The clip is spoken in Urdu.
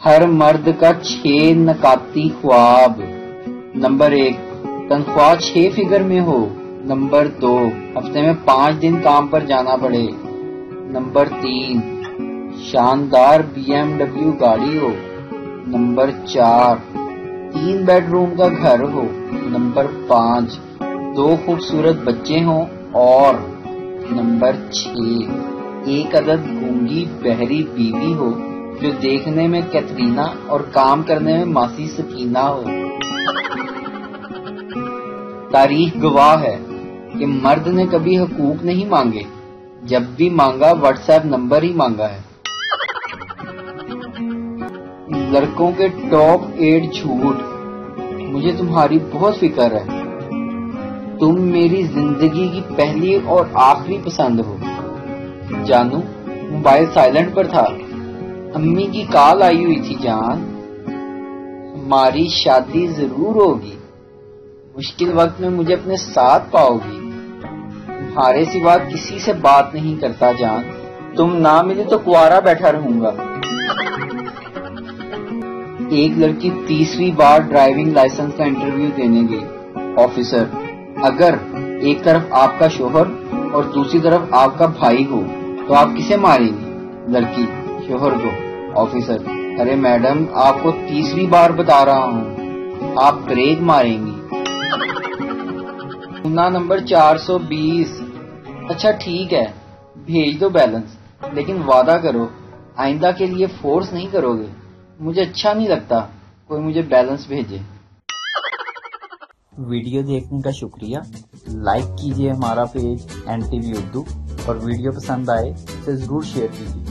ہر مرد کا 6 نکاتی خواب۔ نمبر 1، تنخواہ 6 فگر میں ہو۔ نمبر 2، ہفتے میں 5 دن کام پر جانا پڑے۔ نمبر 3، شاندار BMW گاڑی ہو۔ نمبر 4، 3 بیڈ روم کا گھر ہو۔ نمبر 5، 2 خوبصورت بچے ہوں۔ اور نمبر 6، 1 عدد گونگی بہری بیوی ہو جو دیکھنے میں کیترینا اور کام کرنے میں ماسی سکینہ ہو۔ تاریخ گواہ ہے کہ مرد نے کبھی حقوق نہیں مانگے، جب بھی مانگا واٹس ایپ نمبر ہی مانگا ہے۔ لڑکوں کے ٹاپ 8 جھوٹ۔ مجھے تمہاری بہت فکر ہے، تم میری زندگی کی پہلی اور آخری پسند ہو۔ جانو، موبائل سائلنٹ پر تھا، امی کی کال آئی ہوئی تھی۔ جان، ہماری شادی ضرور ہوگی، مشکل وقت میں مجھے اپنے ساتھ پاؤ گی۔ تمہارے سوا کسی سے بات نہیں کرتا جان، تم نہ ملے تو کنوارا بیٹھا رہوں گا۔ ایک لڑکی تیسری بار ڈرائیونگ لائسنس کا انٹرویو دینے گئی۔ آفیسر: اگر ایک طرف آپ کا شوہر اور دوسری طرف آپ کا بھائی ہو تو آپ کسے ماریں گی؟ لڑکی: شوہر کو۔ آفیسر: ارے میڈم، آپ کو تیسری بار بتا رہا ہوں، آپ بریک ماریں گی۔ گناہ نمبر 420۔ اچھا ٹھیک ہے، بھیج دو بیلنس، لیکن وعدہ کرو آئندہ کے لیے فورس نہیں کرو گے۔ مجھے اچھا نہیں لگتا کوئی مجھے بیلنس بھیجے۔ ویڈیو دیکھنے کا شکریہ۔ لائک کیجیے ہمارا پیج NTV اردو، اور ویڈیو پسند آئے تو ضرور شیئر کیجیے۔